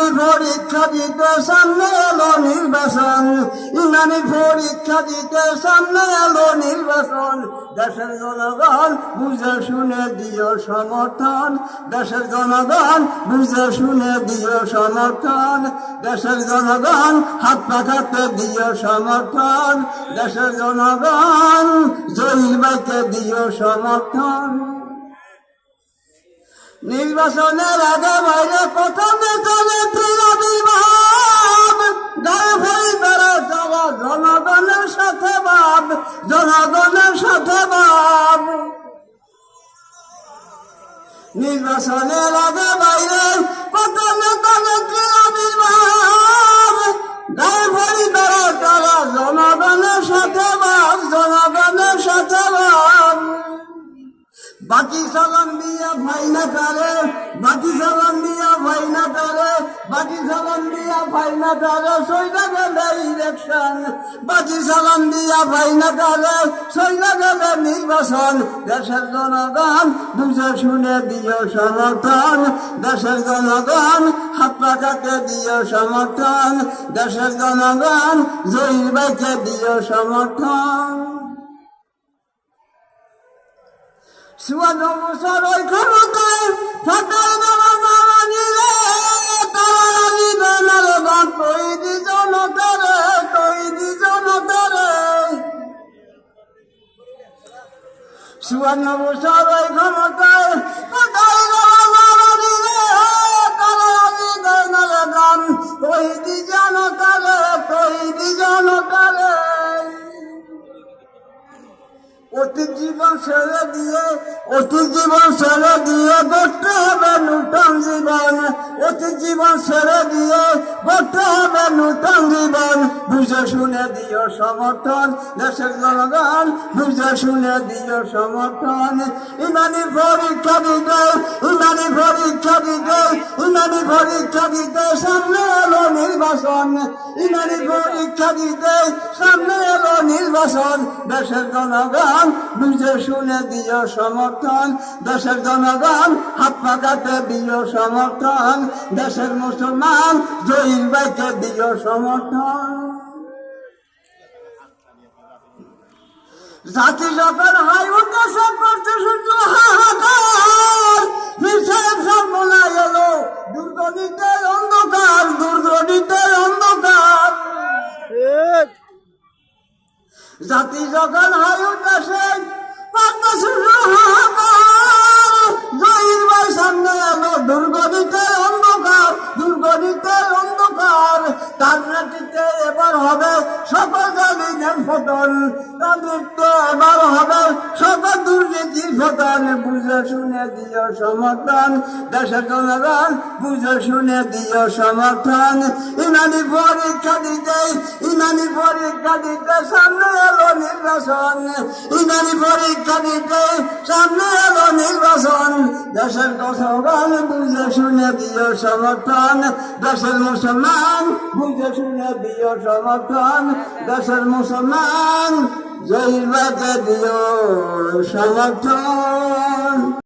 ইমানি পরীক্ষা দিতে সামনে এলো নির্বাচন, ইমানি পরীক্ষা দিতে সামনে এলো নির্বাচন। দেশের জনগণ বুঝে শুনে দিও সমর্থন, দেশের জনগণ বুঝে শুনে দিও সমর্থন, দেশের জনগণ হাত পাখাতে দিও সমর্থন, দেশের জনগণ জহির ভাইকে দিও সমর্থন। নির্বাচনের আগে বাইরে প্রথমে চলে আবির্ভাব, গায়ে ভয় বেড়ে যাওয়া জনগণের সাথে ভাব, জনগণের সাথে ভাব। নির্বাচনের আগে বাইরে প্রথমে চলে আবির্ভাব, গায়ে ভয় বেড়ে যাওয়া জনগণের সাথে ভাব, জনগণের সাথে ভাব। বাকি সালাম দিয়া ভাই না তারে, বাকি সালাম দিয়া ভাই না তারে, বাকি সালাম দিয়া ভাই না তারে, সইলা গেলে ইলেকশন। বাকি সালাম দিয়া ভাই না তারে, সইলা গেলে নির্বাচন। দেশের জনগণ বুঝে শুনে দিও সমর্থন, দেশের জনগণ হাত পাখাতে দিও সমর্থন, দেশের জনগণ জহির ভাইকে দিও সমর্থন। 54 বছর ওই ক্ষমতায় থাকার জনগণ নিলে তারা নিবে না রে বাপ, তৈরি জনতারে, তৈরি জনতারে। 54 বছর ওই ক্ষমতায় থাকার জনগণ নিলে তারা নিবে না রে বাপ, তৈরি জনতারে, তৈরি জনতারে। অতীত জীবন ছেড়ে দিয়ে, অতীত জীবন ছেড়ে দিয়ে গড়তে হবে নূতন জীবন, অতীত জীবন ছেড়ে দিয়ে গড়তে হবে নূতন জীবন। বুঝে শুনে দিও সমর্থন, দেশের জনগণ বুঝে শুনে দিও সমর্থন। ইমানি পরীক্ষা দিতে, ইমানি পরীক্ষা দিতে, ইমানি পরীক্ষা দিতে সামনে এলো নির্বাচন, ইমানি পরীক্ষা দিতে সামনে এলো নির্বাচন। দেশের জনগণ বুঝে শুনে দিও সমর্থন, দেশের জনগণ হাত পাখাতে দিও সমর্থন, দেশের মুসলমান জহির ভাইকে দিও সমর্থন। জাতি যখন হাই উঠেছে করতে শুধু হাহাকার, মিশাইল সামনে এলো দুর্গণিতের অন্ধকার, দুর্গণিতের অন্ধকার। জাতি যখন হাই উঠেছে করতে শুধু হাহাকার, জহির ভাই সামনে এলো দুর্গণিতের অন্ধকার, দুর্গণিতের অন্ধকার। তার নেতৃত্বে এবার হবে সকল জালিমের পতন, তার নেতৃত্বে এবার হবে সকল দুর্নীতির পতন। বুঝে শুনে দিও সমর্থন, দেশের জনগণ বুঝে শুনে দিও সমর্থন। ইমানি পরীক্ষা দিতে, ইমানি পরীক্ষা দিতে সামনে এলো নির্বাচন, ইমানি পরীক্ষা দিতে সামনে এলো নির্বাচন। দেশের জনগণ বুঝে শুনে দিও সমর্থন, দেশের মুসলমান বুঝে শুনে দিও সমর্থন, দেশের মুসলমান জহির ভাইকে দিও সমর্থন।